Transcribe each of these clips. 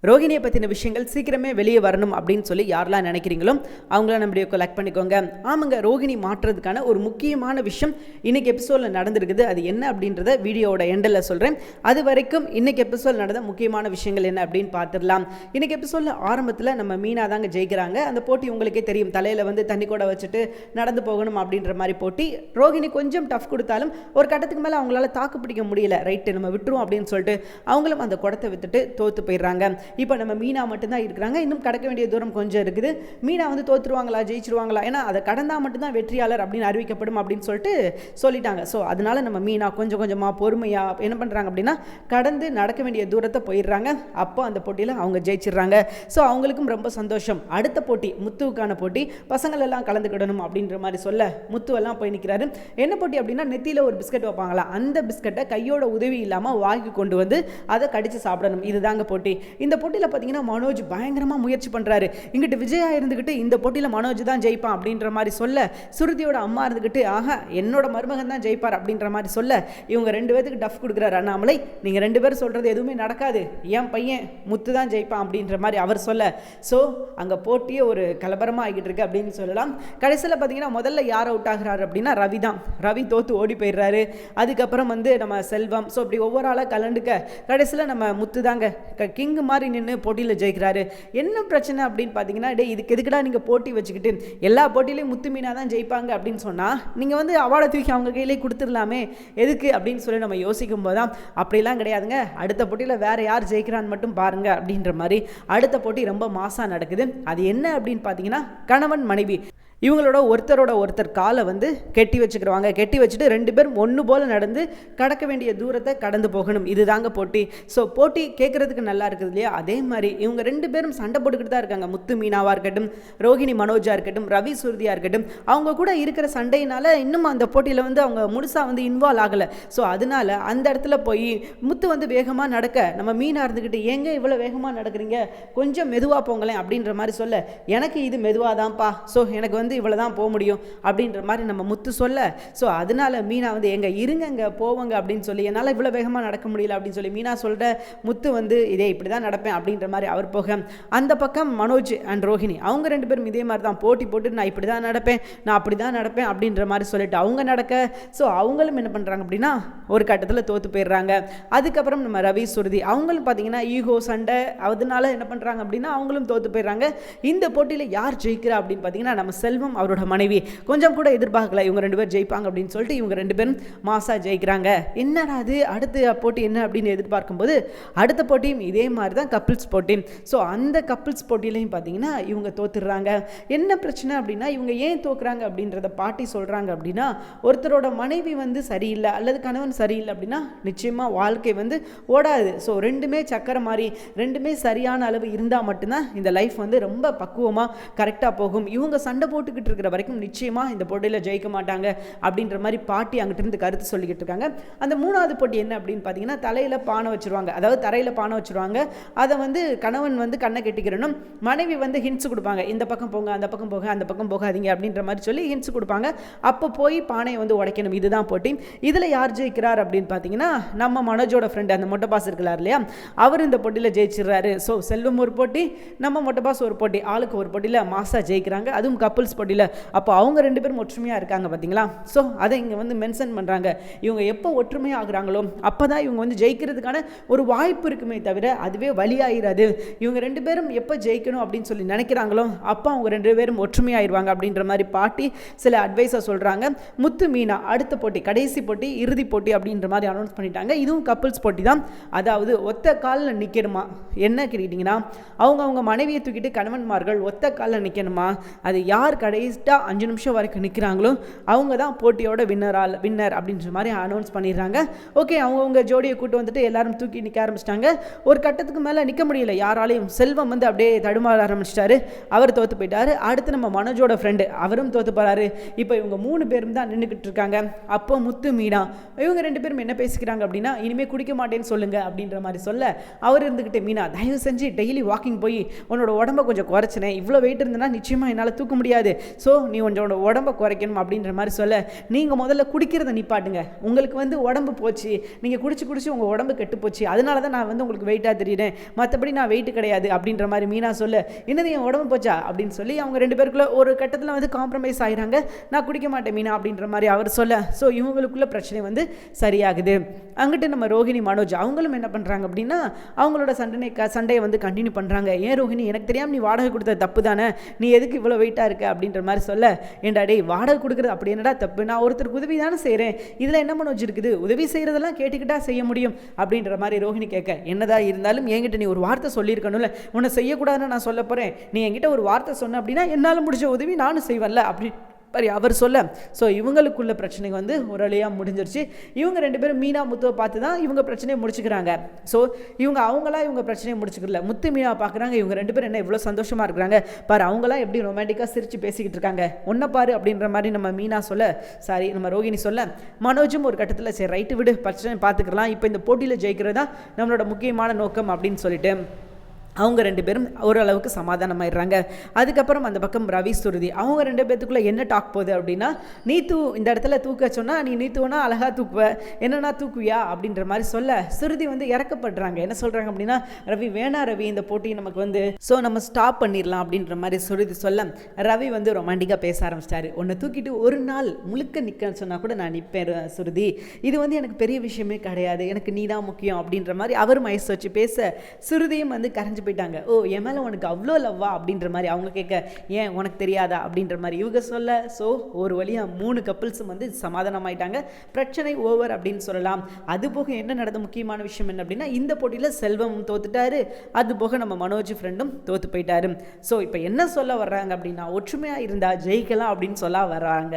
ரோகிணியை பற்றின விஷயங்கள் சீக்கிரமே வெளியே வரணும் அப்படின்னு சொல்லி யாரெல்லாம் நினைக்கிறீங்களோ அவங்கள நம்ம வீடியோ கலெக்ட் பண்ணிக்கோங்க. ஆமாங்க, ரோகிணி மாற்றுறதுக்கான ஒரு முக்கியமான விஷயம் இன்னைக்கு எபிசோடில் நடந்திருக்குது. அது என்ன அப்படின்றத வீடியோவோட எண்டில் சொல்கிறேன். அது வரைக்கும் இன்னைக்கு எபிசோட் நடந்த முக்கியமான விஷயங்கள் என்ன அப்படின்னு பார்த்துடலாம். இன்னைக்கு எபிசோடில் ஆரம்பத்தில் நம்ம மீனா தாங்க ஜெயிக்கிறாங்க. அந்த போட்டி உங்களுக்கே தெரியும், தலையில் வந்து தண்ணி கூட வச்சுட்டு நடந்து போகணும் அப்படின்ற மாதிரி போட்டி. ரோகிணி கொஞ்சம் டஃப் கொடுத்தாலும் ஒரு கட்டத்துக்கு மேலே அவங்களால தாக்கு பிடிக்க முடியல. ரைட்டு, நம்ம விட்டுருவோம் அப்படின்னு சொல்லிட்டு அவங்களும் அந்த குடத்தை விட்டுட்டு தோற்று போயிடுறாங்க. இப்போ நம்ம மீனா மட்டும்தான் இருக்கிறாங்க. இன்னும் கடக்க வேண்டிய தூரம் கொஞ்சம் இருக்குது. மீனா வந்து தோற்றுருவாங்களா ஜெயிச்சிருவாங்களா, ஏன்னா அதை கடந்தால் மட்டும்தான் வெற்றியாளர் அப்படின்னு அறிவிக்கப்படும் அப்படின்னு சொல்லிட்டாங்க. ஸோ அதனால நம்ம மீனா கொஞ்சம் கொஞ்சமாக பொறுமையாக என்ன பண்ணுறாங்க அப்படின்னா கடந்து நடக்க வேண்டிய தூரத்தை போயிடுறாங்க. அப்போ அந்த போட்டியில் அவங்க ஜெயிச்சிடுறாங்க. ஸோ அவங்களுக்கும் ரொம்ப சந்தோஷம். அடுத்த போட்டி முத்துவுக்கான போட்டி, பசங்கள் எல்லாம் கலந்துக்கிடணும் அப்படின்ற மாதிரி சொல்ல முத்துவெல்லாம் போய் நிற்கிறாரு. என்ன போட்டி அப்படின்னா நெத்தியில் ஒரு பிஸ்கட் வைப்பாங்களா, அந்த பிஸ்கட்டை கையோட உதவி இல்லாமல் வாங்கி கொண்டு வந்து அதை கடிச்சு சாப்பிடணும். இதுதாங்க போட்டி. இந்த போட்டியில் பார்த்தீங்கன்னா மனோஜ் பயங்கரமாக முயற்சி பண்ணுறாரு. இங்கிட்டு விஜயா இருந்துக்கிட்டு இந்த போட்டியில் மனோஜ் தான் ஜெயிப்பான் அப்படின்ற மாதிரி சொல்ல, சுருதியோட அம்மா இருந்துக்கிட்டு ஆஹா என்னோட மருமகன் தான் ஜெயிப்பார் அப்படின்ற மாதிரி சொல்ல, இவங்க 2 பேருக்கு டஃப் கொடுக்குறாரு அண்ணாமலை. நீங்கள் 2 பேரும் சொல்கிறது எதுவுமே நடக்காது, என் பையன் முத்து தான் ஜெயிப்பான் அப்படின்ற மாதிரி அவர் சொல்ல, ஸோ அங்கே போட்டியே ஒரு கலபரமாக ஆகிட்டு இருக்கு அப்படின்னு சொல்லலாம். கடைசியில் பார்த்தீங்கன்னா முதல்ல யார் அவுட் ஆகிறாரு அப்படின்னா ரவி தான். ரவி தோற்று ஓடி போயிடுறாரு. அதுக்கப்புறம் வந்து நம்ம செல்வம், ஸோ இப்படி ஒவ்வொரு ஆளாக கலந்துக்க கடைசியில் நம்ம முத்து தாங்க கிங்கு மாதிரி நின்று போட்டியில் ஜெயிக்கிறாரு. என்ன பிரச்சனை அப்படின்னு பார்த்தீங்கன்னா, இதுக்கு எதுக்குடா நீங்கள் போட்டி வச்சுக்கிட்டு எல்லா போட்டியிலையும் முத்து மீனா தான் ஜெயிப்பாங்க அப்படின்னு சொன்னால் நீங்கள் வந்து அவார்டை தூக்கி அவங்க கையிலே கொடுத்துடலாமே, எதுக்கு அப்படின்னு சொல்லி நம்ம யோசிக்கும் போது தான் அப்படிலாம் கிடையாதுங்க, அடுத்த போட்டியில் வேறு யார் ஜெயிக்கிறான்னு மட்டும் பாருங்க அப்படின்ற மாதிரி அடுத்த போட்டி ரொம்ப மாசாக நடக்குது. அது என்ன அப்படின்னு பார்த்தீங்கன்னா கணவன் மனைவி இவங்களோட ஒருத்தர் காலை வந்து கெட்டி வச்சுக்கிறவாங்க. கெட்டி வச்சுட்டு 2 பேரும் ஒன்று போல் நடந்து கடக்க வேண்டிய தூரத்தை கடந்து போகணும். இதுதாங்க போட்டி. ஸோ போட்டி கேட்குறதுக்கு நல்லா இருக்குது இல்லையா? அதே மாதிரி இவங்க 2 பேரும் சண்டை போட்டுக்கிட்டு தான் இருக்காங்க. முத்து மீனாவாக இருக்கட்டும், ரோகிணி மனோஜாக இருக்கட்டும், ரவி சுருதியாக இருக்கட்டும், அவங்க கூட இருக்கிற சண்டையினால் இன்னும் அந்த போட்டியில் வந்து அவங்க முழுசாக வந்து இன்வால்வ் ஆகலை. ஸோ அதனால் அந்த இடத்துல போய் முத்து வந்து வேகமாக நடக்க, நம்ம மீனாக இருந்துக்கிட்டு ஏங்க இவ்வளோ வேகமாக நடக்கிறீங்க, கொஞ்சம் மெதுவாக போங்களேன் அப்படின்ற மாதிரி சொல்ல, எனக்கு இது மெதுவாக தான்ப்பா, ஸோ எனக்கு வந்து இவ்வளோ தான் போக முடியும் அப்படின்ற மாதிரி நம்ம முத்து சொல்ல, ஸோ அதனால மீனா வந்து எங்க இருங்கங்க போவங்க அப்படின்னு சொல்லி, என்னால் இவ்வளோ வேகமாக நடக்க முடியல அப்படின்னு சொல்லி மீனா சொல்கிற, முத்து வந்து இதே இப்படி தான் நடப்பேன் அப்படின்ற மாதிரி அவர் போக, அந்த பக்கம் மனோஜ் அண்ட் ரோஹிணி அவங்க 2 பேரும் இதே மாதிரி தான் போட்டி போட்டு நான் இப்படி தான் நடப்பேன், நான் அப்படி தான் நடப்பேன் அப்படின்ற மாதிரி சொல்லிட்டு அவங்க நடக்க, ஸோ அவங்களும் என்ன பண்ணுறாங்க அப்படின்னா ஒரு கட்டத்தில் தோற்று போயிடுறாங்க. அதுக்கப்புறம் நம்ம ரவி சுருதி அவங்களும் பார்த்தீங்கன்னா ஈகோ சண்டை, அதனால என்ன பண்ணுறாங்க அப்படின்னா அவங்களும் தோற்று போயிடுறாங்க. இந்த போட்டியில் யார் ஜெயிக்கிறா அப்படின்னு பார்த்தீங்கன்னா நம்ம செல்வம் அவரோட மனைவி. கொஞ்சம் கூட எதிர்பார்க்கல இவங்க 2 பேர் ஜெயிப்பாங்க அப்படின்னு சொல்லிட்டு இவங்க 2 பேரும் மாசா ஜெயிக்கிறாங்க. என்னடா அது அடுத்த போட்டி என்ன அப்படின்னு எதிர்பார்க்கும்போது அடுத்த போட்டியும் இதே மாதிரி தான் கப்பிள்ஸ் போட்டி. ஸோ அந்த கப்பிள்ஸ் போட்டியிலையும் பார்த்தீங்கன்னா இவங்க தோத்துடுறாங்க. என்ன பிரச்சனை அப்படின்னா இவங்க ஏன் தோக்குறாங்க அப்படின்றத பாட்டி சொல்கிறாங்க அப்படின்னா, ஒருத்தரோட மனைவி வந்து சரியில்லை அல்லது கணவன் சரியில்லை அப்படின்னா நிச்சயமாக வாழ்க்கை வந்து ஓடாது. ஸோ 2மே சக்கரை மாதிரி 2மே சரியான அளவு இருந்தால் மட்டும்தான் இந்த லைஃப் வந்து ரொம்ப பக்குவமாக கரெக்டாக போகும். இவங்க சண்டை போட்டுக்கிட்டு இருக்கிற வரைக்கும் நிச்சயமாக இந்த போட்டியில் ஜெயிக்க மாட்டாங்க அப்படின்ற மாதிரி பாட்டி அங்கிட்ட இருந்து கருத்து சொல்லிக்கிட்டு இருக்காங்க. அந்த 3வது போட்டி என்ன அப்படின்னு பார்த்தீங்கன்னா தலையில் பானை வச்சுருவாங்க, அதாவது தரையில் பானை வச்சுருவாங்க. அதை வந்து கணவன் வந்து கண்ணை கெட்டிக்கிறணும், மனைவி வந்து ஹிண்ட்ஸ் கொடுப்பாங்க, இந்த பக்கம் போங்க, அந்த பக்கம் போக, அந்த பக்கம் போகாதீங்க அப்படின்ற மாதிரி சொல்லி ஹிண்ட்ஸ் கொடுப்பாங்க. அப்போ போய் பானையை வந்து உடைக்கணும். இதுதான் போட்டி. இதில் யார் ஜெயிக்கிறார் அப்படின்னு பார்த்தீங்கன்னா நம்ம மனோஜோட ஃப்ரெண்டு அந்த மொட்டை பாஸ் இருக்கிறார் இல்லையா, அவர் இந்த போட்டியில் ஜெயிச்சிடுறாரு. ஸோ செல்வம் ஒரு போட்டி, நம்ம மொட்டை பாஸ் ஒரு போட்டி, ஆளுக்கு ஒரு போட்டியில் மாசா ஜெயிக்கிறாங்க. அதுவும் கப்புள்ஸ் போட்டியில். அப்போ அவங்க 2 பேரும் ஒற்றுமையாக இருக்காங்க பார்த்தீங்களா? ஸோ அதை இங்கே வந்து மென்ஷன் பண்ணுறாங்க. இவங்க எப்போ ஒற்றுமையாக ஆகுறாங்களோ அப்போ தான் இவங்க வந்து ஜெயிக்கிறதுக்கான ஒரு வாய்ப்பு இருக்குமே தவிர அதுவே வழியாயிராது. இவங்க 2 பேரும் எப்போ ஜெயிக்கணும் அப்படின்னு சொல்லி நினைக்கிறாங்களோ அப்போ அவங்க 2 பேரும் ஒற்றுமையாயிருவாங்க அப்படின்ற மாதிரி பாட்டி சில அட்வைஸை சொல்கிறாங்க. முத்து மீனா அடுத்த போட்டி, கடைசி போட்டி, இறுதி போட்டி அப்படின்ற மாதிரி அனௌன்ஸ் பண்ணிட்டாங்க. இதுவும் கப்புள்ஸ் போட்டி தான். அதாவது ஒத்த காலில் நிற்கணுமா, என்ன கேட்டீங்கன்னா அவங்க மனைவியை தூக்கிட்டு கணவன்மார்கள் ஒத்த காலில் நிற்கணுமா, அது யார் கடைசியாக 5 நிமிஷம் வரைக்கும் நிற்கிறாங்களோ அவங்க தான் போட்டியோட வின்னர் அப்படின்ற மாதிரி அனௌன்ஸ் பண்ணிடுறாங்க. ஓகே, அவங்கவுங்க ஜோடியை கூட்டு வந்துட்டு எல்லாரும் தூக்கி நிற்க ஆரம்பிச்சிட்டாங்க. ஒரு கட்டத்துக்கு மேலே நிற்க முடியல யாராலையும். செல்வம் வந்து அப்படியே தடுமாற ஆரம்பிச்சிட்டாரு, அவர் தோற்று போயிட்டாரு. அடுத்து நம்ம மனோஜோட ஃப்ரெண்டு அவரும் தோற்று போகிறாரு. இப்போ இவங்க 3 பேரும் தான் நின்றுக்கிட்டு இருக்காங்க. அப்போ முத்து மீனா இவங்க 2 பேரும் என்ன பேசிக்கிறாங்க அப்படின்னா இனிமேல் குடிக்க மாட்டேன்னு சொல்லுங்க அப்படின்ற மாதிரி சொல்ல, அவர் இருந்துக்கிட்டு மீனா தயவு செஞ்சு டெய்லி வாக்கிங் போய் உன்னோட உடம்பை கொஞ்சம் குறைச்சினேன், இவ்வளோ வெயிட் இருந்ததுன்னா நிச்சயமாக என்னால் தூக்க முடியாது, ஸோ நீ கொஞ்சம் உடம்பை குறைக்கணும் அப்படின்ற மாதிரி சொல்ல, நீங்கள் முதல்ல குடிக்கிறத நிப்பாட்டுங்க, உங்களுக்கு வந்து உடம்பு போச்சு, நீங்கள் குடிச்சு உங்கள் உடம்பு கெட்டு போச்சு, அதனால தான் நான் வந்து உங்களுக்கு வெயிட்டாக தெரியுறேன், மற்றபடி நான் வெயிட் கிடையாது அப்படின்ற மாதிரி மீனா சொல்ல, என்னது என் உடம்பு போச்சா அப்படின்னு சொல்லி அவங்க 2 பேருக்குள்ள ஒரு கட்டத்தில் வந்து காம்ப்ரமைஸ் ஆகிறாங்க. நான் குடிக்க மாட்டேன் மீனா அப்படின்ற மாதிரி அவர் சொல்ல, ஸோ இவங்களுக்குள்ள பிரச்சனை வந்து சரியாகுது. அங்கிட்டு நம்ம ரோஹிணி மனோஜ் அவங்களும் என்ன பண்ணுறாங்க அப்படின்னா அவங்களோட சண்டையை வந்து கண்டினியூ பண்ணுறாங்க. ஏன் ரோஹிணி, எனக்கு தெரியாமல் நீ வாடகை கொடுத்த தப்பு தானே, நீ எதுக்கு இவ்வளோ வெயிட்டாக இருக்க அப்படின்ற மாதிரி சொல்ல, ஏண்டா டேய் வாடகை கொடுக்குறது அப்படி என்னடா தப்பு, நான் ஒருத்தருக்கு உதவி தானே செய்கிறேன், இதில் என்ன மனோஜ் இருக்குது, உதவி செய்கிறதெல்லாம் கேட்டுக்கிட்டா செய்ய முடியும் அப்படின்ற மாதிரி ரோஹிணி கேட்க, என்னதான் இருந்தாலும் என்கிட்ட நீ ஒரு வார்த்தை சொல்லியிருக்கணும்ல, உன்னை செய்யக்கூடாதுன்னு நான் சொல்ல போகிறேன், நீ என்கிட்ட ஒரு வார்த்தை சொன்ன அப்படின்னா என்னால் முடிஞ்ச உதவி நானும் செய்வேன்ல அப்படி அவர் சொல்ல, ஸோ இவங்களுக்குள்ள பிரச்சனை வந்து ஒரு வழியாக முடிஞ்சிருச்சு. இவங்க 2 பேரும் மீனா முத்துவை பார்த்து தான் இவங்க பிரச்சனையை முடிச்சுக்கிறாங்க. ஸோ இவங்க பிரச்சனையை முடிச்சுக்கல, முத்து மீனா பார்க்குறாங்க, இவங்க 2 பேரும் என்ன இவ்வளோ சந்தோஷமாக இருக்கிறாங்க பாரு, அவங்களாம் எப்படி ரொமான்டிக்காக சிரித்து பேசிக்கிட்டு இருக்காங்க, ஒன்றை பாரு அப்படின்ற மாதிரி நம்ம மீனா சொல்ல, சாரி நம்ம ரோஹிணி சொல்ல, மனோஜும் ஒரு கட்டத்தில் சரி ரைட்டு விடு, பிரச்சனை பார்த்துக்கலாம், இப்போ இந்த போட்டியில் ஜெயிக்கிறது தான் நம்மளோட முக்கியமான நோக்கம் அப்படின்னு சொல்லிட்டு அவங்க 2 பேரும் ஓரளவுக்கு சமாதானமாயிடுறாங்க. அதுக்கப்புறம் அந்த பக்கம் ரவி சுருதி அவங்க 2 பேத்துக்குள்ளே என்ன டாக் போகுது அப்படின்னா, நீ இந்த இடத்துல தூக்க சொன்னால் நீ தூனா அழகாக தூக்குவ, என்னன்னா தூக்குவியா அப்படின்ற மாதிரி சொல்ல, சுருதி வந்து இறக்கப்படுறாங்க. என்ன சொல்கிறாங்க அப்படின்னா, ரவி வேணா ரவி, இந்த போட்டியை நமக்கு வந்து ஸோ நம்ம ஸ்டாப் பண்ணிடலாம் அப்படின்ற மாதிரி சுருதி சொல்ல, ரவி வந்து ரொமான்டிக்காக பேச ஆரம்பிச்சிட்டாரு. உன்னை தூக்கிட்டு ஒரு நாள் முழுக்க நிற்கன்னு சொன்னால் கூட நான் நிற்பேன் சுருதி, இது வந்து எனக்கு பெரிய விஷயமே கிடையாது, எனக்கு நீ தான் முக்கியம் அப்படின்ற மாதிரி அவர் மயசு வச்சு பேச, சுருதியும் வந்து கரைஞ்சி போயிட்டாங்க. ஓ என் மேலே உனக்கு அவ்வளோ லவ்வா அப்படின்ற மாதிரி அவங்க கேட்க, ஏன் உனக்கு தெரியாதா அப்படின்ற மாதிரி இவங்க சொல்ல, ஸோ ஒரு வழியாக 3 கப்பிள்ஸும் வந்து சமாதானமாயிட்டாங்க, பிரச்சனை ஓவர் அப்படின்னு சொல்லலாம். அது போக என்ன நடந்த முக்கியமான விஷயம் என்ன அப்படின்னா, இந்த போட்டியில் செல்வம் தோத்துட்டாரு, அது போக நம்ம மனோஜ் ஃப்ரெண்டும் தோத்து போயிட்டாரு. ஸோ இப்போ என்ன சொல்ல வர்றாங்க அப்படின்னா, ஒற்றுமையாக இருந்தால் ஜெயிக்கலாம் அப்படின்னு சொல்ல வர்றாங்க.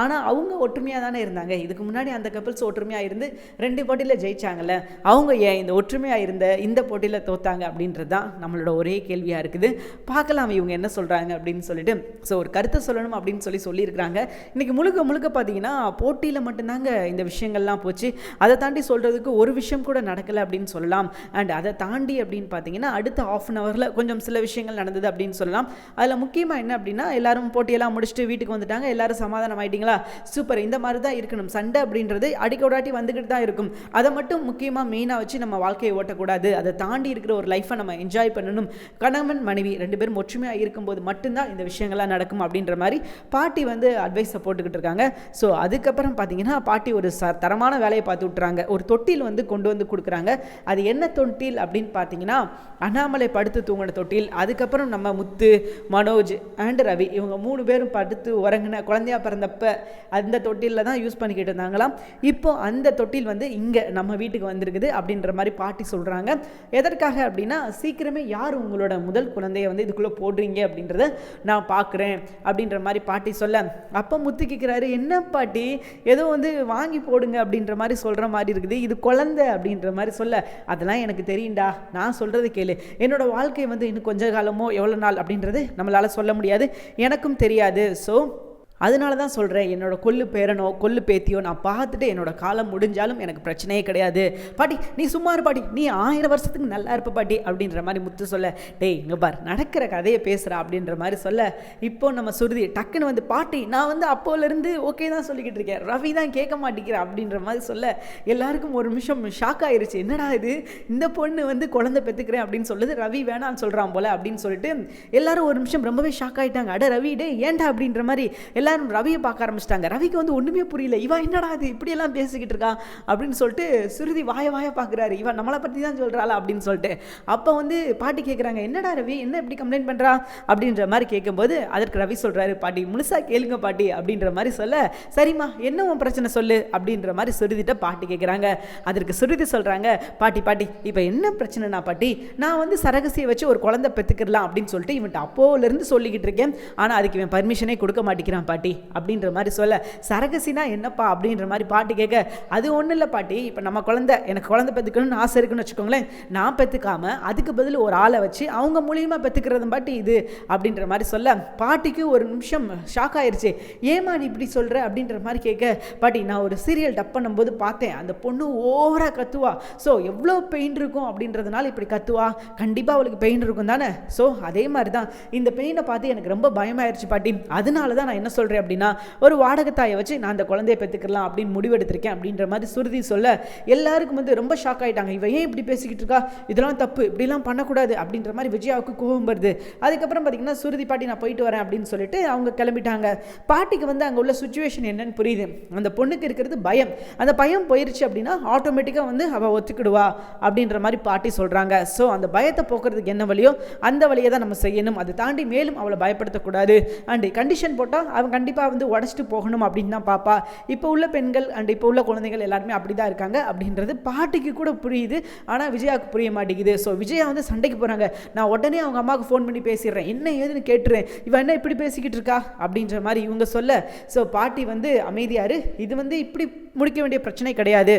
ஆனால் அவங்க ஒற்றுமையாக தானே இருந்தாங்க, இதுக்கு முன்னாடி அந்த கப்பிள்ஸ் ஒற்றுமையாக இருந்து 2 போட்டியில் ஜெயிச்சாங்கல்ல, அவங்க ஏன் இந்த ஒற்றுமையாக இருந்த இந்த போட்டியில் தோத்தாங்க அப்படின்றது தான் நம்மளோட ஒரே கேள்வியாக இருக்குது. பார்க்கலாம் இவங்க என்ன சொல்கிறாங்க அப்படின்னு சொல்லிட்டு. ஸோ ஒரு கருத்தை சொல்லணும் அப்படின்னு சொல்லியிருக்கிறாங்க. இன்றைக்கி முழுக்க பார்த்தீங்கன்னா போட்டியில் மட்டும்தாங்க இந்த விஷயங்கள்லாம் போச்சு. அதை தாண்டி சொல்கிறதுக்கு ஒரு விஷயம் கூட நடக்கலை அப்படின்னு சொல்லலாம். அண்ட் அதை தாண்டி அப்படின்னு பார்த்தீங்கன்னா அடுத்த ½ அன் ஹவரில் கொஞ்சம் சில விஷயங்கள் நடந்தது அப்படின்னு சொல்லலாம். அதில் முக்கியமாக என்ன அப்படின்னா, எல்லாரும் போட்டியெல்லாம் முடிச்சுட்டு வீட்டுக்கு வந்துட்டாங்க, எல்லாரும் சமாதானம் ஆகிட்டிங்களா, சூப்பர், இந்த மாதிரி தான் இருக்கணும், சண்டை அப்படின்றது அடிக்கொடாட்டி வந்துக்கிட்டு தான் இருக்கும், அதை மட்டும் முக்கியமாக மெயினாக வச்சு நம்ம வாழ்க்கையை ஓட்டக்கூடாது, அதை தாண்டி இருக்கிற ஒரு லைஃப்பை நம்ம என்ஜாய் பண்ணணும், கணவன் மனைவி 2 பேரும் ஒற்றுமையாக இருக்கும்போது மட்டும்தான் இந்த விஷயங்கள்லாம் நடக்கும் அப்படின்ற மாதிரி பாட்டி வந்து அட்வைஸை போட்டுக்கிட்டு இருக்காங்க. ஸோ அதுக்கப்புறம் பார்த்தீங்கன்னா பாட்டி ஒரு தரமான வேலையை பார்த்து விட்டுறாங்க. ஒரு தொட்டில் வந்து கொண்டு வந்து கொடுக்குறாங்க. அது என்ன தொட்டில் அப்படின்னு பார்த்தீங்கன்னா, அண்ணாமலை படுத்து தூங்கின தொட்டில். அதுக்கப்புறம் நம்ம முத்து, மனோஜ் அண்ட் ரவி இவங்க 3 பேரும் படுத்து உறங்கின குழந்தையா பிறந்தப்ப அந்த தொட்டிலில் தான் யூஸ் பண்ணிக்கிட்டு இருந்தாங்களாம். இப்போ அந்த தொட்டில் வந்து இங்கே நம்ம வீட்டுக்கு வந்திருக்குது அப்படின்ற மாதிரி பாட்டி சொல்கிறாங்க. எதற்காக அப்படின்னா, சீக்கிரமே யார் உங்களோட முதல் குழந்தைய வந்து இதுக்குள்ளே போடுறீங்க அப்படின்றத நான் பார்க்குறேன் அப்படின்ற மாதிரி பாட்டி சொல்ல, அப்போ முத்து கேட்குறாரு, என்ன பாட்டி ஏதோ வந்து வாங்கி போடுங்க அப்படின்ற மாதிரி சொல்கிற மாதிரி இருக்குது, இது குழந்தை அப்படின்ற மாதிரி சொல்ல, அதெல்லாம் எனக்கு தெரியும்டா, நான் சொல்கிறது கேளு, என்னோட வாழ்க்கை வந்து இன்னும் கொஞ்ச காலமோ எவ்வளோ நாள் அப்படின்றது நம்மளால் சொல்ல முடியாது, எனக்கும் தெரியாது. ஸோ அதனால தான் சொல்கிறேன், என்னோட கொள்ளு பேரனோ கொள்ளு பேத்தியோ நான் பார்த்துட்டு என்னோட காலம் முடிஞ்சாலும் எனக்கு பிரச்சனையே கிடையாது பாட்டி, நீ சும்மா இரு பாட்டி, நீ 1000 வருஷத்துக்கு நல்லா இருப்ப பாட்டி அப்படின்ற மாதிரி முத்து சொல்ல, டேய் இங்கே பார் நடக்கிற கதையை பேசுகிறா அப்படின்ற மாதிரி சொல்ல, இப்போ நம்ம சுருதி டக்குன்னு வந்து, பாட்டி நான் வந்து அப்போலேருந்து ஓகே தான் சொல்லிக்கிட்டு இருக்கேன், ரவி தான் கேட்க மாட்டேங்கிறேன் அப்படின்ற மாதிரி சொல்ல, எல்லாருக்கும் ஒரு நிமிஷம் ஷாக் ஆயிடுச்சு, என்னடா இது இந்த பொண்ணு வந்து குழந்தை பெற்றுக்கிறேன் அப்படின்னு சொல்லுது, ரவி வேணான்னு சொல்கிறான் போல அப்படின்னு சொல்லிட்டு எல்லாரும் ஒரு நிமிஷம் ரொம்பவே ஷாக் ஆகிட்டாங்க. அட ரவி டே ஏன்டா அப்படின்ற மாதிரி எல்லாரும் ரவியை பார்க்க ஆரம்பிச்சிட்டாங்க. ரவிக்கு வந்து ஒன்றுமே புரியல, இவன் என்னடா அது இப்படியெல்லாம் பேசிக்கிட்டு இருக்கான் அப்படின்னு சொல்லிட்டு சுருதி வாய பார்க்குறாரு, இவன் நம்மளை பற்றி தான் சொல்கிறாளா அப்படின்னு சொல்லிட்டு. அப்போ வந்து பாட்டி கேட்குறாங்க, என்னடா ரவி என்ன இப்படி கம்ப்ளைண்ட் பண்ணுறா அப்படின்ற மாதிரி கேட்கும்போது அதற்கு ரவி சொல்கிறாரு, பாட்டி முழுசாக கேளுங்க பாட்டி அப்படின்ற மாதிரி சொல்ல, சரிம்மா என்ன உன் பிரச்சனை சொல்லு அப்படின்ற மாதிரி சுருதிட்ட பாட்டி கேட்குறாங்க. அதற்கு சுருதி சொல்கிறாங்க, பாட்டி இப்போ என்ன பிரச்சனைனா பாட்டி, நான் வந்து சரகசியை வச்சு ஒரு குழந்தை பெற்றுக்கலாம் அப்படின்னு சொல்லிட்டு இவன்ட்டு அப்போலேருந்து சொல்லிக்கிட்டு இருக்கேன், ஆனால் அதுக்கு இவன் பர்மிஷனே கொடுக்க மாட்டேங்கிறான் பாட்டி அப்படின்ற மாதிரி சொல்ல, சரகசினா என்னப்பா அப்படின்ற மாதிரி பாட்டி கேட்க, அது ஒன்றும் இல்லை பாட்டி, இப்போ நம்ம குழந்தை, எனக்கு குழந்தை பெற்றுக்கணும்னு ஆசை இருக்குன்னு வச்சுக்கோங்களேன், நான் பெற்றுக்காம அதுக்கு பதில் ஒரு ஆளை வச்சு அவங்க மூலியமாக பெற்றுக்கிறது பாட்டி இது அப்படின்ற மாதிரி சொல்ல, பாட்டிக்கு ஒரு நிமிஷம் ஷாக் ஆயிடுச்சு. ஏமா நீ இப்படி சொல்கிற அப்படின்ற மாதிரி கேட்க, பாட்டி நான் ஒரு சீரியல் டப் பண்ணும்போது பார்த்தேன், அந்த பொண்ணு ஓவராக கத்துவா, ஸோ எவ்வளோ பெயின் இருக்கும் அப்படின்றதுனால இப்படி கத்துவா, கண்டிப்பாக அவளுக்கு பெயின் இருக்கும் தானே, ஸோ அதே மாதிரி தான் இந்த பெயினை பார்த்து எனக்கு ரொம்ப பயமாயிருச்சு பாட்டி, அதனால தான் நான் என்ன சொல்கிறேன் அப்படின்னா ஒரு வாடகத்தாயை வச்சு நான் அந்த குழந்தைய பெற்றுக்கலாம் அப்படின்னு முடிவெடுத்திருக்கேன் அப்படின்ற மாதிரி சுருதி சொல்ல, எல்லாருக்கும் வந்து ரொம்ப ஷாக் ஆகிட்டாங்க. இவன் ஏன் இப்படி பேசிக்கிட்டு இருக்கா, இதெல்லாம் தப்பு, இப்படிலாம் பண்ணக்கூடாது அப்படின்ற மாதிரி விஜயாவுக்கு கோபம் வருது. அதுக்கப்புறம் பார்த்தீங்கன்னா சுருதி பாட்டி நான் போயிட்டு வரேன் அப்படின்னு சொல்லிட்டு அவங்க கிளம்பிட்டாங்க. பாட்டிக்கு வந்து அங்கே உள்ள சுச்சுவேஷன் என்னன்னு புரியுது. அந்த பொண்ணுக்கு இருக்கிறது பயம், அந்த பயம் போயிருச்சு அப்படின்னா ஆட்டோமேட்டிக்காக வந்து அவள் ஒத்துக்கிடுவா அப்படின்ற மாதிரி பாட்டி சொல்கிறாங்க. ஸோ அந்த பயத்தை போக்குறதுக்கு என்ன வழியோ அந்த வழியை தான் நம்ம செய்யணும், அதை தாண்டி மேலும் அவளை பயப்படுத்தக்கூடாது. அண்ட் கண்டிஷன் போட்டால் அவன் கண்டிப்பாக வந்து உடச்சிட்டு போகணும் அப்படின்னு தான் பாப்பா. இப்போ உள்ள பெண்கள் அண்ட் இப்போ உள்ள குழந்தைகள் எல்லாருமே அப்படி தான் இருக்காங்க அப்படின்றது பாட்டிக்கு கூட புரியுது, ஆனால் விஜயாவுக்கு புரிய மாட்டேங்குது. ஸோ விஜயா வந்து சண்டைக்கு போகிறாங்க. நான் உடனே அவங்க அம்மாவுக்கு ஃபோன் பண்ணி பேசிடுறேன், என்ன ஏதுன்னு கேட்டுறேன், இவன் என்ன இப்படி பேசிக்கிட்டு இருக்கா அப்படின்ற மாதிரி இவங்க சொல்ல, ஸோ பாட்டி வந்து அமைதியாரு, இது வந்து இப்படி முடிக்க வேண்டிய பிரச்சனை கிடையாது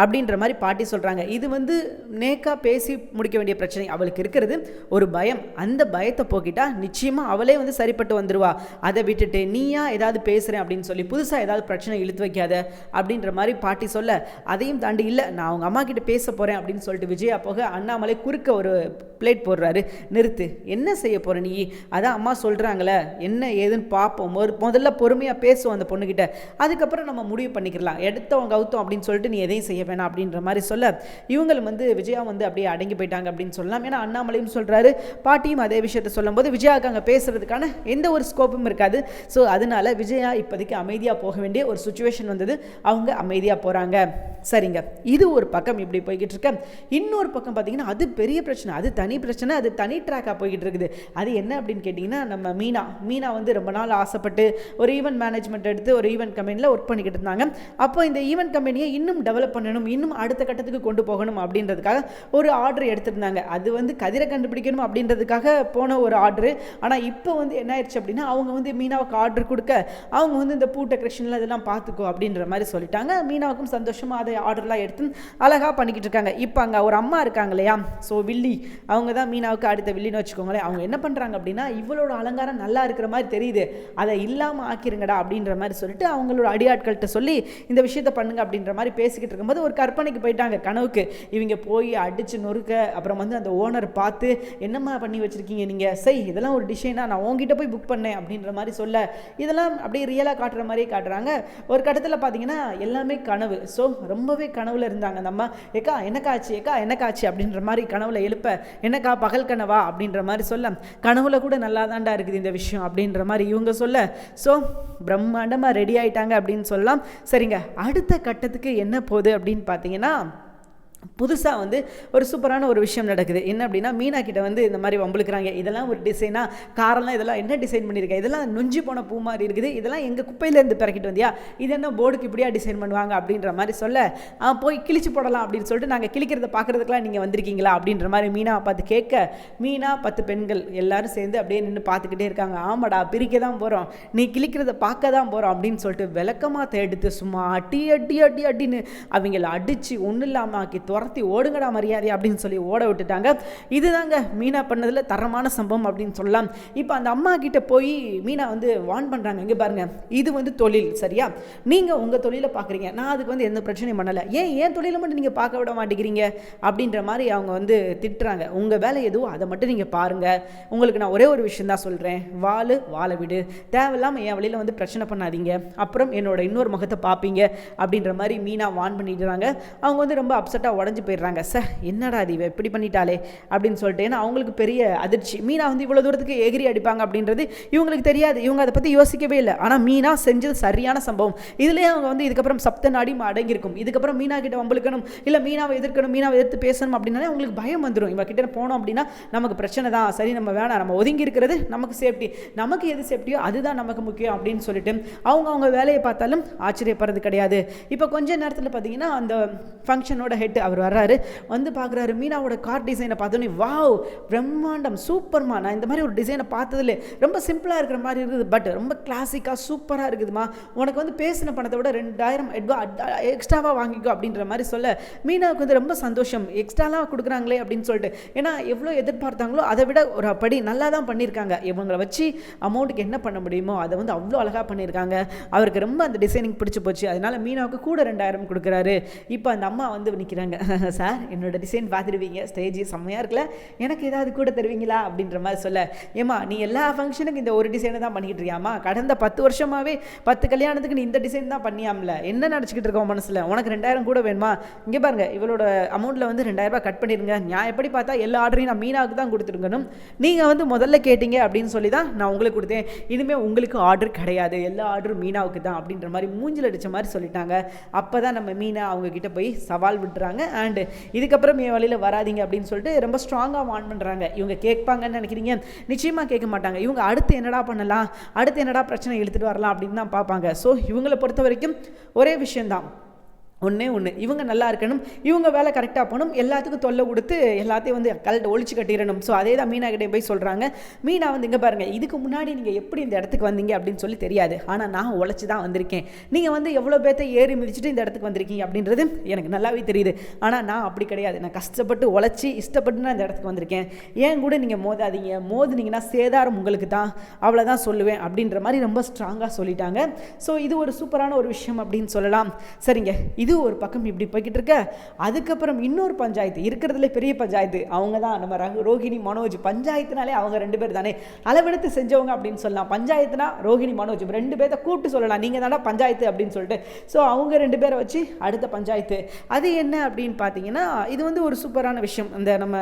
அப்படின்ற மாதிரி பாட்டி சொல்கிறாங்க. இது வந்து நேக்காக பேசி முடிக்க வேண்டிய பிரச்சனை, அவளுக்கு இருக்கிறது ஒரு பயம், அந்த பயத்தை போக்கிட்டா நிச்சயமாக அவளே வந்து சரிப்பட்டு வந்துடுவா. அதை விட்டுட்டு நீயா ஏதாவது பேசுகிறேன் அப்படின்னு சொல்லி புதுசாக ஏதாவது பிரச்சனை இழுத்து வைக்காத அப்படின்ற மாதிரி பாட்டி சொல்ல, அதையும் தாண்டி இல்லை நான் அவங்க அம்மா கிட்ட பேச போகிறேன் அப்படின்னு சொல்லிட்டு விஜயா போக அண்ணாமலை குறுக்க ஒரு பிளேட் போடுறாரு. நிறுத்து, என்ன செய்ய போகிற நீ, அதான் அம்மா சொல்கிறாங்களே என்ன ஏதுன்னு பார்ப்போம், முதல்ல பொறுமையாக பேசுவோம் அந்த பொண்ணுக்கிட்ட, அதுக்கப்புறம் நம்ம முடிவு பண்ணிக்கலாம், எடுத்தவங்க கவுத்தோம் அப்படின்னு சொல்லிட்டு நீ எதையும் செய்ய வேணாம் அப்படின்ற மாதிரி சொல்ல, இவங்களும் வந்து விஜயா வந்து அப்படியே அடங்கி போயிட்டாங்க அப்படின்னு சொல்லலாம். ஏன்னா அண்ணாமலையும் சொல்கிறாரு, பாட்டியும் அதே விஷயத்த சொல்லும் போது விஜயாவுக்கு அங்கே பேசுறதுக்கான எந்த ஒரு ஸ்கோப்பும் இருக்காது. ஸோ அதனால விஜயா இப்போதைக்கு அமைதியாக போக வேண்டிய ஒரு சுச்சுவேஷன் வந்தது, அவங்க அமைதியாக போகிறாங்க. சரிங்க, இது ஒரு பக்கம் இப்படி போய்கிட்டு இருக்க. இன்னொரு பக்கம் பார்த்தீங்கன்னா அது பெரிய பிரச்சனை, அது தனி பிரச்சனை, அது தனி ட்ராக்காக போய்கிட்டு இருக்குது. அது என்ன அப்படின்னு கேட்டிங்கன்னா, நம்ம மீனா வந்து ரொம்ப நாள் ஆசைப்பட்டு ஒரு ஈவெண்ட் மேனேஜ்மெண்ட் எடுத்து ஒரு ஈவெண்ட் கம்பெனியில் ஒர்க் பண்ணிக்கிட்டு இருந்தாங்க. அப்போ இந்த ஈவெண்ட் கம்பெனியை இன்னும் டெவலப் பண்ணணும், இன்னும் அடுத்த கட்டத்துக்கு கொண்டு போகணும் அப்படின்றதுக்காக ஒரு ஆர்டர் எடுத்திருந்தாங்க. அது வந்து கதிரை கண்டுபிடிக்கணும் அப்படின்றதுக்காக போன ஒரு ஆர்டரு. ஆனால் இப்போ வந்து என்ன ஆயிடுச்சு அப்படின்னா, அவங்க வந்து மீனாவுக்கு ஆர்டர் கொடுக்க அவங்க வந்து இந்த பூ டெக்கரேஷனில் இதெல்லாம் பார்த்துக்கோ அப்படின்ற மாதிரி சொல்லிட்டாங்க. மீனாவுக்கும் சந்தோஷமாக அதை ஆர்டர்லாம் எடுத்து அழகாக பண்ணிக்கிட்டு இருக்காங்க. இப்போ அங்கே ஒரு அம்மா இருக்காங்க இல்லையா, ஸோ வில்லி, அவங்க தான் மீனாவுக்கு அடுத்த வில்லின்னு வச்சுக்கோங்களேன். அவங்க என்ன பண்ணுறாங்க அப்படின்னா, இவளோட அலங்காரம் நல்லா இருக்கிற மாதிரி தெரியுது, அதை இல்லாமல் ஆக்கிருங்கடா அப்படின்ற மாதிரி சொல்லிட்டு அவங்களோட அடியாட்கள்கிட்ட சொல்லி இந்த விஷயத்தை பண்ணுங்க அப்படின்ற மாதிரி பேசிக்கிட்டு இருக்கும்போது ஒரு கற்பனைக்கு போயிட்டாங்க, கனவுக்கு. இவங்க போய் அடிச்சு நொறுக்க, அப்புறம் வந்து அந்த ஓனர் பார்த்து என்னம்மா பண்ணி வச்சிருக்கீங்க நீங்கள், செய் இதெல்லாம் ஒரு டிசைனாக நான் உங்ககிட்ட போய் புக் பண்ணேன் அப்படின்ற மாதிரி சொல்ல, இதெல்லாம் அப்படியே ரியலாக காட்டுற மாதிரியே காட்டுறாங்க. ஒரு கட்டத்தில் பார்த்தீங்கன்னா எல்லாமே கனவு. ஸோ ரொம்பவே கனவுல இருந்தாங்க. நம்ம ஏக்கா என்னக்காச்சு அப்படின்ற மாதிரி கனவுல எழுப்ப, என்னக்கா பகல் கனவா அப்படின்ற மாதிரி சொல்ல, கனவுல கூட நல்லா தாண்டா இருக்குது இந்த விஷயம் அப்படின்ற மாதிரி இவங்க சொல்ல, ஸோ பிரம்மாண்டமாக ரெடி ஆயிட்டாங்க அப்படின்னு சொல்லலாம். சரிங்க, அடுத்த கட்டத்துக்கு என்ன போகுது அப்படின்னு பார்த்தீங்கன்னா, புதுசாக வந்து ஒரு சூப்பரான ஒரு விஷயம் நடக்குது. என்ன அப்படின்னா, மீனா கிட்ட வந்து இந்த மாதிரி வம்புழுக்கிறாங்க, இதெல்லாம் ஒரு டிசைனா, காரெல்லாம் இதெல்லாம் என்ன டிசைன் பண்ணியிருக்கேன், இதெல்லாம் நொஞ்சி போன பூ மாதிரி இருக்குது, இதெல்லாம் எங்கள் குப்பையிலேருந்து பிறக்கிட்டு வந்தியா, இது என்ன போர்டுக்கு இப்படியா டிசைன் பண்ணுவாங்க அப்படின்ற மாதிரி சொல்ல, போய் கிழிச்சு போடலாம் அப்படின்னு சொல்லிட்டு நாங்கள் கிழிக்கிறத பார்க்குறதுக்குலாம் நீங்கள் வந்திருக்கீங்களா அப்படின்ற மாதிரி மீனா பார்த்து கேட்க, மீனா 10 பெண்கள் எல்லாரும் சேர்ந்து அப்படியே நின்று பார்த்துக்கிட்டே இருக்காங்க. ஆமாடா, பிரிக்க தான் போகிறோம், நீ கிழிக்கிறத பார்க்க தான் போகிறோம் அப்படின்னு சொல்லிட்டு விளக்கமாக எடுத்து சும்மா அடின்னு அவங்கள அடித்து ஒன்றும் இல்லாமல் ஆக்கி துரத்தி ஓடுங்கடா மரியாதை அப்படின்னு சொல்லி ஓட விட்டுட்டாங்க. இதுதாங்க மீனா பண்ணதில் தரமான சம்பவம் அப்படின்னு சொல்லலாம். இப்போ அந்த அம்மா கிட்ட போய் மீனா வந்து வார்ன் பண்ணுறாங்க, இங்கே பாருங்க, இது வந்து தொழில் சரியா, நீங்கள் உங்கள் தொழிலை பார்க்குறீங்க, நான் அதுக்கு வந்து எந்த பிரச்சனையும் பண்ணலை, ஏன் தொழிலை மட்டும் நீங்கள் பார்க்க விட மாட்டேங்கிறீங்க அப்படின்ற மாதிரி அவங்க வந்து திட்டுறாங்க. உங்கள் வேலை எதுவோ அதை மட்டும் நீங்கள் பாருங்கள், உங்களுக்கு நான் ஒரே ஒரு விஷயம் தான் சொல்கிறேன், வாழை விடு, தேவையில்லாமல் என் வழியில் வந்து பிரச்சனை பண்ணாதீங்க, அப்புறம் என்னோட இன்னொரு முகத்தை பார்ப்பீங்க அப்படின்ற மாதிரி மீனா வார்ன் பண்ணிடுறாங்க. அவங்க வந்து ரொம்ப அப்செட்டாக உடஞ்சி போயிடுறாங்க. சார் என்னடா இது இப்படி பண்ணிட்டாலே அப்படின்னு சொல்லிட்டு, ஏன்னா அவங்களுக்கு பெரிய அதிர்ச்சி, மீனா வந்து இவ்வளோ தூரத்துக்கு எகிரி அடிப்பாங்க அப்படின்றது இவங்களுக்கு தெரியாது, இவங்க அதை பற்றி யோசிக்கவே இல்லை. ஆனால் மீனா செஞ்சது சரியான சம்பவம். இதுலேயே அவங்க வந்து இதுக்கப்புறம் சப்த நாடி அடங்கியிருக்கும். இதுக்கப்புறம் மீனா கிட்ட வம்பளுக்கணும், இல்லை மீனாவை எதிர்க்கணும், மீனாவை எதிர்த்து பேசணும் அப்படின்னாலே அவங்களுக்கு பயம் வந்துடும். இவங்க கிட்ட போனோம் அப்படின்னா நமக்கு பிரச்சனை தான், சரி நம்ம வேணாம், நம்ம ஒதுங்கி இருக்கிறது நமக்கு சேஃப்டி, நமக்கு எது சேஃப்டியோ அதுதான் நமக்கு முக்கியம் அப்படின்னு சொல்லிட்டு அவங்க வேலையை பார்த்தாலும் ஆச்சரியப்படுறது கிடையாது. இப்போ கொஞ்ச நேரத்தில் பார்த்தீங்கன்னா அந்த ஃபங்க்ஷனோட ஹெட் அவர் அவர் வர்றாரு. வந்து பார்க்குறாரு, மீனாவோட கார் டிசைனை பார்த்தோன்னே வாவ் பிரம்மாண்டம் சூப்பர்மா, நான் இந்த மாதிரி ஒரு டிசைனை பார்த்ததில்ல, ரொம்ப சிம்பிளாக இருக்கிற மாதிரி இருக்குது, பட் ரொம்ப கிளாசிக்காக சூப்பராக இருக்குதுமா, உனக்கு வந்து பேசின பணத்தை விட 2000 எக்ஸ்ட்ராவாக வாங்கிக்கோ அப்படின்ற மாதிரி சொல்ல மீனாவுக்கு வந்து ரொம்ப சந்தோஷம். எக்ஸ்ட்ராலாம் கொடுக்குறாங்களே அப்படின்னு சொல்லிட்டு, ஏன்னா எவ்வளோ எதிர்பார்த்தாங்களோ அதை விட ஒரு படி நல்லா தான் பண்ணியிருக்காங்க. இவங்களை வச்சு அமௌண்ட்டுக்கு என்ன பண்ண முடியுமோ அதை வந்து அவ்வளோ அழகாக பண்ணியிருக்காங்க. அவருக்கு ரொம்ப அந்த டிசைனிங் பிடிச்சி போச்சு. அதனால் மீனாவுக்கு கூட 2000 கொடுக்குறாரு. இப்போ அந்த அம்மா வந்து நிற்கிறாங்க, சார் என்னோட டிசைன் பார்த்துருவீங்க, ஸ்டேஜ் செம்மையாக இருக்குல்ல, எனக்கு ஏதாவது கூட தருவீங்களா அப்படின்ற மாதிரி சொல்ல, ஏமா நீ எல்லா ஃபங்க்ஷனுக்கு இந்த ஒரு டிசைனை தான் பண்ணிக்கிட்டு இருக்கியாமா, கடந்த 10 வருஷமாகவே 10 கல்யாணத்துக்கு நீ இந்த டிசைன் தான் பண்ணியாமல, என்ன நினச்சிக்கிட்டு இருக்கோம் மனசில், உனக்கு 2000 கூட வேணுமா, இங்கே பாருங்க இவளோட அமௌண்ட்டில் வந்து 2000 ரூபாய் கட் பண்ணிடுங்க, நான் எப்படி பார்த்தா எல்லா ஆர்டரையும் நான் மீனாவுக்கு தான் கொடுத்துருக்கணும், நீங்கள் வந்து முதல்ல கேட்டீங்க அப்படின்னு சொல்லி தான் நான் உங்களுக்கு கொடுத்தேன், இனிமேல் உங்களுக்கு ஆர்டர் கிடையாது, எல்லா ஆர்டரும் மீனாவுக்கு தான் அப்படின்ற மாதிரி மூஞ்சில் அடித்த மாதிரி சொல்லிட்டாங்க. அப்போ தான் நம்ம மீனா அவங்கக்கிட்ட போய் சவால் விட்டுறாங்க. அண்டு இதுக்கப்புறம் என் வழியில் வராதிங்க அப்படின்னு சொல்லிட்டு ரொம்ப ஸ்ட்ராங்காக வார்ன் பண்ணுறாங்க. இவங்க கேட்பாங்கன்னு நினைக்கிறீங்க, நிச்சயமாக கேட்க மாட்டாங்க. இவங்க அடுத்து என்னடா பண்ணலாம், அடுத்து என்னடா பிரச்சனை இழுத்துட்டு வரலாம் அப்படின்னு தான் பார்ப்பாங்க. ஸோ இவங்களை பொறுத்த வரைக்கும் ஒரே விஷயந்தான், ஒன்றே ஒன்று, இவங்க நல்லா இருக்கணும், இவங்க வேலை கரெக்டாக போகணும், எல்லாத்துக்கும் தொல்லை கொடுத்து எல்லாத்தையும் வந்து ஒழிச்சு கட்டிடணும். ஸோ அதே தான் மீனா கிட்டே போய் சொல்கிறாங்க. மீனா வந்து இங்கே பாருங்கள், இதுக்கு முன்னாடி நீங்கள் எப்படி இந்த இடத்துக்கு வந்தீங்க அப்படின்னு சொல்லி தெரியாது, ஆனால் நான் உழைச்சி தான் வந்திருக்கேன், நீங்கள் வந்து எவ்வளோ பேர்த்தை ஏறி மிதிச்சுட்டு இந்த இடத்துக்கு வந்திருக்கீங்க அப்படின்றது எனக்கு நல்லாவே தெரியுது, ஆனால் நான் அப்படி கிடையாது, நான் கஷ்டப்பட்டு உழைச்சி இஷ்டப்பட்டு நான் இந்த இடத்துக்கு வந்திருக்கேன், ஏன் கூட நீங்கள் மோதாதீங்க, மோதுனீங்கன்னா சேதாரம் உங்களுக்கு தான், அவ்வளோதான் சொல்லுவேன் அப்படின்ற மாதிரி ரொம்ப ஸ்ட்ராங்காக சொல்லிட்டாங்க. ஸோ இது ஒரு சூப்பரான ஒரு விஷயம் அப்படின்னு சொல்லலாம். சரிங்க, இது ஒரு பக்கம் இப்படி போய்கிட்டு இருக்க, அதுக்கப்புறம் இன்னொரு பஞ்சாயத்து இருக்கிறதுல பெரிய பஞ்சாயத்து, அவங்க தான் நம்ம ரோஹிணி மனோஜ். பஞ்சாயத்துனாலே அவங்க 2 பேர் தானே அளவெடுத்து செஞ்சவங்க அப்படின்னு சொல்லலாம். பஞ்சாயத்துனா ரோஹிணி மனோஜ் 2 பேர்த்த கூப்பிட்டு சொல்லலாம், நீங்கள் தானே பஞ்சாயத்து அப்படின்னு சொல்லிட்டு. ஸோ அவங்க 2 பேரை வச்சு அடுத்த பஞ்சாயத்து. அது என்ன அப்படின்னு பார்த்தீங்கன்னா, இது வந்து ஒரு சூப்பரான விஷயம். அந்த நம்ம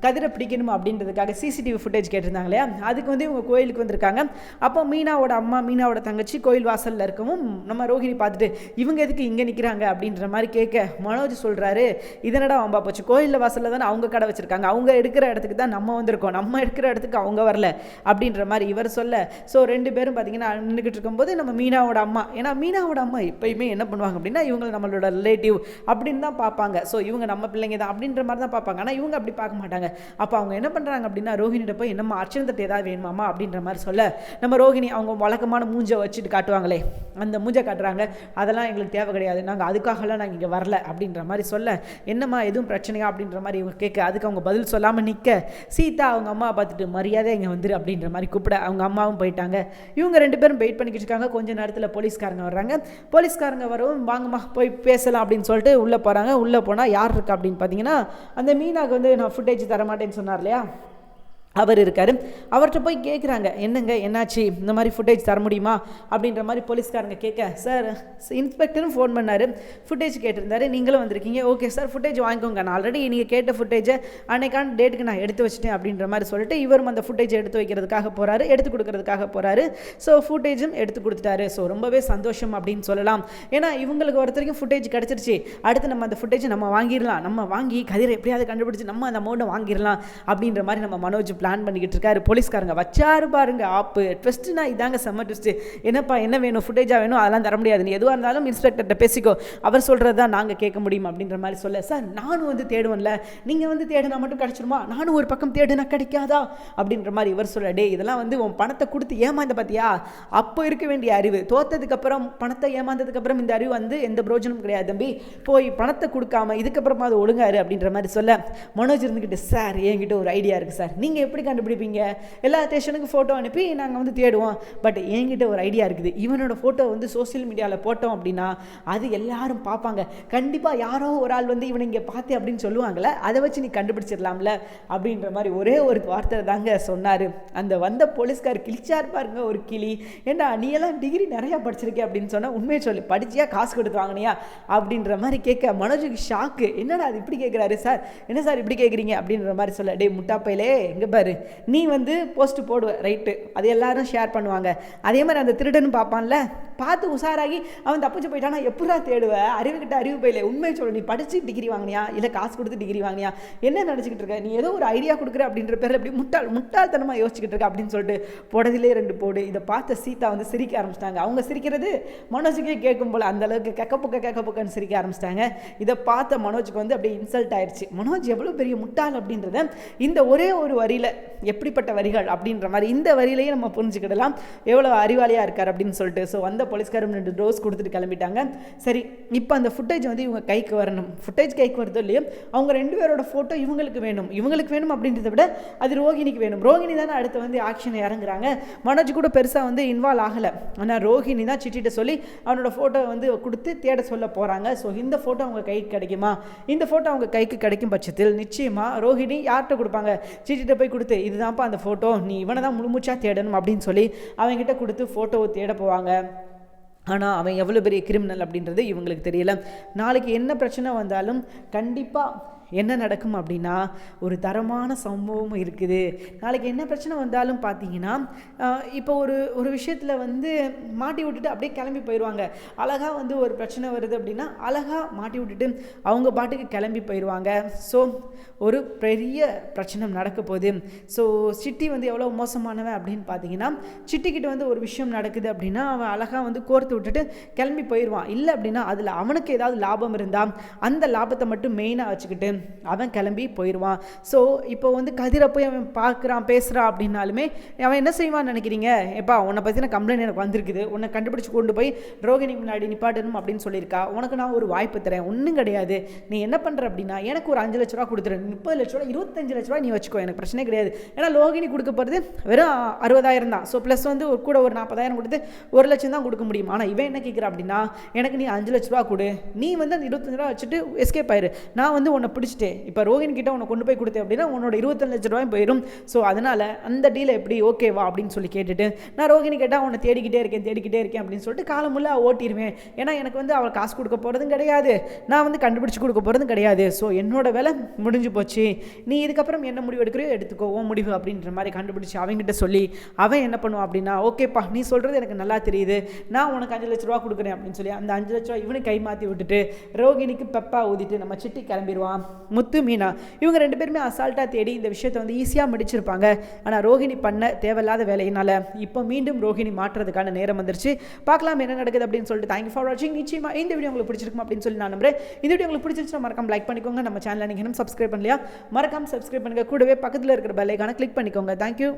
கதிரை பிடிக்கணும் அப்படின்றதுக்காக சிசிடிவி ஃபுட்டேஜ் கேட்டிருந்தாங்க இல்லையா, அதுக்கு வந்து இவங்க கோயிலுக்கு வந்திருக்காங்க. அப்போ மீனாவோட அம்மா, மீனாவோட தங்கச்சி கோயில் வாசலில் இருக்கவும் நம்ம ரோஹிணி பார்த்துட்டு இவங்க எதுக்கு இங்கே நிற்கிறாங்க அப்படின்ற மாதிரி கேட்க மனோஜ் சொல்கிறாரு, இதனடா வம்பா போச்சு, கோயிலில் வாசலில் தானே அவங்க கடை வச்சுருக்காங்க, அவங்க எடுக்கிற இடத்துக்கு தான் நம்ம வந்திருக்கோம், நம்ம எடுக்கிற இடத்துக்கு அவங்க வரல அப்படின்ற மாதிரி இவர் சொல்ல. ஸோ 2 பேரும் பார்த்தீங்கன்னா நின்றுக்கிட்டு இருக்கும்போது நம்ம மீனாவோட அம்மா, ஏன்னா மீனாவோட அம்மா எப்பயுமே என்ன பண்ணுவாங்க அப்படின்னா, இவங்க நம்மளோட ரிலேட்டிவ் அப்படின்னு தான் பார்ப்பாங்க, ஸோ இவங்க நம்ம பிள்ளைங்க தான் அப்படின்ற மாதிரி தான் பார்ப்பாங்க, ஆனால் இவங்க அப்படி பார்க்க மாட்டாங்க. அப்போ அவங்க என்ன பண்ணுறாங்க அப்படின்னா, ரோஹிணிகிட்ட போய் என்னம்மா அர்ச்சனை தட்டு ஏதாவது வேணுமாமா அப்படின்ற மாதிரி சொல்ல, நம்ம ரோஹிணி அவங்க வழக்கமான மூஞ்சை வச்சுட்டு காட்டுவாங்களே அந்த மூஞ்சை காட்டுறாங்க, அதெல்லாம் எங்களுக்கு தேவை கிடையாது, நாங்கள் அதுக்காகலாம் நாங்கள் இங்கே வரல அப்படின்ற மாதிரி சொல்ல, என்னம்மா எதுவும் பிரச்சனையா அப்படின்ற மாதிரி இவங்க கேட்க, அதுக்கு அவங்க பதில் சொல்லாமல் நிற்க, சீதா அவங்க அம்மா பார்த்துட்டு மரியாதை இங்கே வந்துரு அப்படின்ற மாதிரி கூப்பிட அவங்க அம்மாவும் போயிட்டாங்க. இவங்க 2 பேரும் வெயிட் பண்ணிக்கிட்டு இருக்காங்க. கொஞ்ச நேரத்தில் போலீஸ்காரங்க வர்றாங்க. போலீஸ்காரங்க வரவும் வாங்கம்மா போய் பேசலாம் அப்படின்னு சொல்லிட்டு உள்ளே போகிறாங்க. உள்ளே போனால் யார் இருக்கா அப்படின்னு பார்த்தீங்கன்னா, அந்த மீனாக்கு வந்து நான் ஃபுட்டேஜ் தரமாட்டேன்னு சொன்னார் இல்லையா, அவர் இருக்கார். அவர்கிட்ட போய் கேட்குறாங்க, என்னங்க என்னாச்சு, இந்த மாதிரி ஃபுட்டேஜ் தர முடியுமா அப்படின்ற மாதிரி போலீஸ்காரங்க கேட்க, சார் இன்ஸ்பெக்டரும் ஃபோன் பண்ணார், ஃபுட்டேஜ் கேட்டிருந்தாரு, நீங்களும் வந்திருக்கீங்க, ஓகே சார் ஃபுட்டேஜ் வாங்கிக்கோங்க, நான் ஆல்ரெடி நீங்கள் கேட்ட ஃபுட்டேஜை அன்னைக்கான டேட்டுக்கு நான் எடுத்து வச்சிட்டேன் அப்படின்ற மாதிரி சொல்லிட்டு இவரும் அந்த ஃபுட்டேஜ் எடுத்து வைக்கிறதுக்காக போகிறாரு, எடுத்து கொடுக்கறதுக்காக போகிறாரு. ஸோ ஃபுட்டேஜும் எடுத்து கொடுத்துட்டாரு. ஸோ ரொம்பவே சந்தோஷம் அப்படின்னு சொல்லலாம். ஏன்னா இவங்களுக்கு ஒருத்தருக்கும் ஃபுட்டேஜ் கிடச்சிருச்சு, அடுத்து நம்ம அந்த ஃபுட்டேஜை நம்ம வாங்கிடலாம், நம்ம வாங்கி கதிரை எப்படியாவது கண்டுபிடிச்சி நம்ம அந்த அமௌண்ட்டை வாங்கிடலாம் அப்படின்ற மாதிரி நம்ம மனோஜ் பிளான் பண்ணிக்கிட்டு இருக்காரு. போலீஸ்காரங்க வச்சாரு பாருங்க ஆப்பு, ட்விஸ்ட்னா இதாங்க செம்ம ட்விஸ்ட். என்னப்பா என்ன வேணும், ஃபுட்டேஜாக வேணும், அதெல்லாம் தர முடியாது, நீ எதுவாக இருந்தாலும் இன்ஸ்பெக்டர்கிட்ட பேசிக்கோ, அவர் சொல்கிறது தான் நாங்கள் கேட்க முடியும் அப்படின்ற மாதிரி சொல்ல, சார் நானும் வந்து தேடுவேன்ல, நீங்கள் வந்து தேடினா மட்டும் கிடச்சிருமா, நானும் ஒரு பக்கம் தேடுனா கிடைக்காதா அப்படின்ற மாதிரி இவர் சொல்ல, டே இதெல்லாம் வந்து உன் பணத்தை கொடுத்து ஏமாந்த பார்த்தியா, அப்போ இருக்க வேண்டிய அறிவு, தோத்ததுக்கப்புறம் பணத்தை ஏமாந்ததுக்கப்புறம் இந்த அறிவு வந்து எந்த பிரோஜனமும் கிடையாது தம்பி, போய் பணத்தை கொடுக்காம இதுக்கப்புறமா அது ஒழுங்காரு அப்படின்ற மாதிரி சொல்ல, மனோஜ் இருந்துக்கிட்டு, சார் என்கிட்ட ஒரு ஐடியா இருக்குது சார், நீங்கள் எப்படி கண்டுபிடிப்பீங்க, எல்லா ஸ்டேஷனுக்கு ஃபோட்டோ அனுப்பி நாங்கள் வந்து தேடுவோம், பட் என்கிட்ட ஒரு ஐடியா இருக்குது, இவனோட ஃபோட்டோ வந்து சோசியல் மீடியாவில் போட்டோம் அப்படின்னா அது எல்லாரும் பார்ப்பாங்க, கண்டிப்பாக யாரோ ஒரு ஆள் வந்து இவனை இங்கே பார்த்து அப்படின்னு சொல்லுவாங்களே, அதை வச்சு நீ கண்டுபிடிச்சிடலாம்ல அப்படின்ற மாதிரி ஒரே ஒரு வார்த்தை தாங்க சொன்னார். அந்த வந்த போலீஸ்கார் கிழிச்சார் பாருங்க ஒரு கிளி, ஏண்டா நீ எல்லாம் டிகிரி நிறையா படிச்சிருக்கே அப்படின்னு சொன்னால் உண்மையை சொல்லி படிச்சியா காசு கொடுத்து வாங்கினியா அப்படின்ற மாதிரி கேட்க மனோஜுக்கு ஷாக்கு, என்னடா அது இப்படி கேட்குறாரு, சார் என்ன சார் இப்படி கேட்குறீங்க அப்படின்ற மாதிரி சொல்ல, டே முட்டாப்பையிலே எங்கே பாரு பாரு, நீ வந்து போஸ்ட் போடுவ, ரைட்டு, அது எல்லாரும் ஷேர் பண்ணுவாங்க. அதே மாதிரி அந்த திருடன்னு பார்ப்பான்ல, பார்த்து உஷாராகி அவன் தப்பிச்சு போயிட்டானா எப்படா தேடுவ? அறிவுக்கிட்ட அறிவு போயில. உண்மையை சொல்லு, நீ படித்து டிகிரி வாங்கினியா இல்லை காசு கொடுத்து டிகிரி வாங்கினியா? என்ன நினச்சிக்கிட்டு இருக்க? நீ ஏதோ ஒரு ஐடியா கொடுக்குற அப்படின்ற பேரில் எப்படி முட்டாள்தனமாக யோசிச்சுக்கிட்டு இருக்க அப்படின்னு சொல்லிட்டு போடதிலே 2 போடு. இதை பார்த்த சீதா வந்து சிரிக்க ஆரம்பிச்சிட்டாங்க. அவங்க சிரிக்கிறது மனோஜுக்கே கேட்கும் போல் அந்த அளவுக்கு கெக்கப்புக்கன்னு சிரிக்க ஆரம்பிச்சிட்டாங்க. இதை பார்த்த மனோஜுக்கு வந்து அப்படியே இன்சல்ட் ஆயிடுச்சு. மனோஜ் எவ்வளோ பெரிய முட்டாள் அப்படின்றத இந்த ஒரே ஒரு வரியில், எப்படிப்பட்ட வரிகள் அப்படின்ற மாதிரி இந்த வரியிலேயே நம்ம புரிஞ்சுக்கிடலாம் எவ்வளோ அறிவாளியாக இருக்கார் அப்படின்னு சொல்லிட்டு. ஸோ வந்த போலீஸ்காரும் 2 டோஸ் கொடுத்துட்டு கிளம்பிட்டாங்க. சரி, இப்போ அந்த ஃபுட்டேஜ் வந்து இவங்க கைக்கு வரணும். ஃபுட்டேஜ் கைக்கு வருதோ இல்லையோ, அவங்க 2 பேரோட ஃபோட்டோ இவங்களுக்கு வேணும் அப்படின்றத விட அது ரோஹிணிக்கு வேணும். ரோஹிணி தானே அடுத்து வந்து ஆக்ஷன் இறங்குறாங்க. மனோஜ் கூட பெருசாக வந்து இன்வால்வ் ஆகலை. ஆனால் ரோஹிணி தான் சிட்டிகிட்ட சொல்லி அவனோட ஃபோட்டோ வந்து கொடுத்து தேட சொல்ல போகிறாங்க. ஸோ இந்த ஃபோட்டோ அவங்க கைக்கு கிடைக்குமா? இந்த ஃபோட்டோ அவங்க கைக்கு கிடைக்கும் பட்சத்தில் நிச்சயமாக ரோஹிணி யார்கிட்ட கொடுப்பாங்க? சிட்டிகிட்ட போய் கொடுத்து, இதுதான்ப்பா அந்த ஃபோட்டோ, நீ இவனை தான் முழுமூச்சாக தேடணும் அப்படின்னு சொல்லி அவங்ககிட்ட கொடுத்து ஃபோட்டோவை தேட போவாங்க. ஆனால் அவன் எவ்வளோ பெரிய கிரிமினல் அப்படின்றது இவங்களுக்கு தெரியல. நாளைக்கு என்ன பிரச்சனை வந்தாலும் கண்டிப்பாக என்ன நடக்கும் அப்படின்னா ஒரு தரமான சம்பவம் இருக்குது. நாளைக்கு என்ன பிரச்சனை வந்தாலும் பார்த்தீங்கன்னா, இப்போ ஒரு விஷயத்தில் வந்து மாட்டி விட்டுட்டு அப்படியே கிளம்பி போயிடுவாங்க. அழகாக வந்து ஒரு பிரச்சனை வருது அப்படின்னா அழகாக மாட்டி விட்டுட்டு அவங்க பாட்டுக்கு கிளம்பி போயிடுவாங்க. ஸோ ஒரு பெரிய பிரச்சனை நடக்க போகுது. ஸோ சிட்டி வந்து எவ்வளோ மோசமானவன் அப்படின்னு பார்த்தீங்கன்னா, சிட்டிக்கிட்ட வந்து ஒரு விஷயம் நடக்குது அப்படின்னா அவன் அழகாக வந்து கோர்த்து விட்டுட்டு கிளம்பி போயிடுவான். இல்லை அப்படின்னா அதில் அவனுக்கு ஏதாவது லாபம் இருந்தால் அந்த லாபத்தை மட்டும் மெயினாக வச்சுக்கிட்டு அவன் கிளம்பி போயிடுவான். ஸோ இப்போ வந்து கதிரை போய் அவன் பார்க்குறான், பேசுகிறான் அப்படின்னாலுமே அவன் என்ன செய்வான்னு நினைக்கிறீங்க? எப்பா, உன்னை பற்றின கம்ப்ளைண்ட் எனக்கு வந்திருக்குது, உன்னை கண்டுபிடிச்சி கொண்டு போய் ரோகிணி முன்னாடி நிப்பாட்டணும் அப்படின்னு சொல்லியிருக்கா. உனக்கு நான் ஒரு வாய்ப்பு தரேன். ஒன்றும் கிடையாது. நீ என்ன பண்ணுற அப்படின்னா, எனக்கு ஒரு 5 லட்ச ரூபா கொடுத்துரு. 30 லட்ச ரூபா 25 லட்ச ரூபா நீ வச்சுக்கோ, எனக்கு பிரச்சனை கிடையாது. ஏன்னா ரோகிணி கொடுக்க போகிறது வெறும் 60,000 தான். ஸோ ப்ளஸ் வந்து கூட ஒரு 40,000 கொடுத்து 1 லட்சம் தான் கொடுக்க முடியும். ஆனால் இவன் என்ன கேட்குறா அப்படின்னா, எனக்கு நீ 5 லட்ச ரூபா கொடு, நீ வந்து அந்த 25 ரூபா வச்சுட்டு எஸ்கேப் ஆயிரு, நான் வந்து உன்னை பிடிச்சிட்டேன். இப்போ ரோஹிணி கிட்ட உன்னை கொண்டு போய் கொடுத்தேன் அப்படின்னா உன்னோட 25 லட்ச ரூபாயும் போயிடும். ஸோ அதனால் அந்த டீலை எப்படி ஓகேவா அப்படின்னு சொல்லி கேட்டுட்டு, நான் ரோஹிணி கேட்டால் உன்னை தேடிக்கிட்டே இருக்கேன் அப்படின்னு சொல்லிட்டு காலம் முல்லாக ஓட்டிடுவேன். ஏன்னா எனக்கு வந்து அவள் காசு கொடுக்க போகிறதும் கிடையாது, நான் வந்து கண்டுபிடிச்சி கொடுக்க போகிறதும் கிடையாது. ஸோ என்னோட வேலை முடிஞ்சு போச்சு, நீ இதுக்கப்புறம் என்ன முடிவு எடுக்கிறியோ எடுத்துக்கோ, உன் முடிவு அப்படின்ற மாதிரி கண்டுபிடிச்சி அவங்ககிட்ட சொல்லி அவன் என்ன பண்ணுவான் அப்படின்னா, ஓகேப்பா நீ சொல்கிறது எனக்கு நல்லா தெரியுது, நான் உனக்கு 5 லட்ச ரூபா கொடுக்குறேன் அப்படின்னு சொல்லி அந்த 5 லட்ச ரூபா இவனுக்கு கை மாற்றி விட்டுட்டு ரோகிணிக்கு பெப்பா ஊதிட்டு நம்ம சிட்டி கிளம்பிடுவான். முத்து மீனா இவங்க 2 பேருமே அசால்ட்டாக தேடி இந்த விஷயத்தை வந்து ஈஸியாக முடிச்சிருப்பாங்க. ஆனால் ரோஹிணி பண்ண தேவையில்லாத வேலையினால இப்போ மீண்டும் ரோஹிணி மாற்றுறதுக்கான நேரம் வந்துருச்சு. பார்க்கலாம் என்ன நடக்குது அப்படின்னு சொல்லிட்டு. தேங்க்யூ ஃபார் வாட்சிங். நிச்சயமாக இந்த வீடியோ உங்களுக்கு பிடிச்சிருக்கும் அப்படின்னு சொல்லி நான் நம்புறேன். இந்த வீடியோ உங்களுக்கு பிடிச்சிருச்சுன்னா மறக்காம லைக் பண்ணிக்கோங்க. நம்ம சேனலை நீங்கள் இன்னும் சப்ஸ்கிரைப் பண்ணலையா, மறக்காம சப்ஸ்கிரைப் பண்ணுங்க. கூடவே பக்கத்தில் இருக்கிற பெல் ஐகானை கிளிக் பண்ணிக்கோங்க. தேங்க்யூ.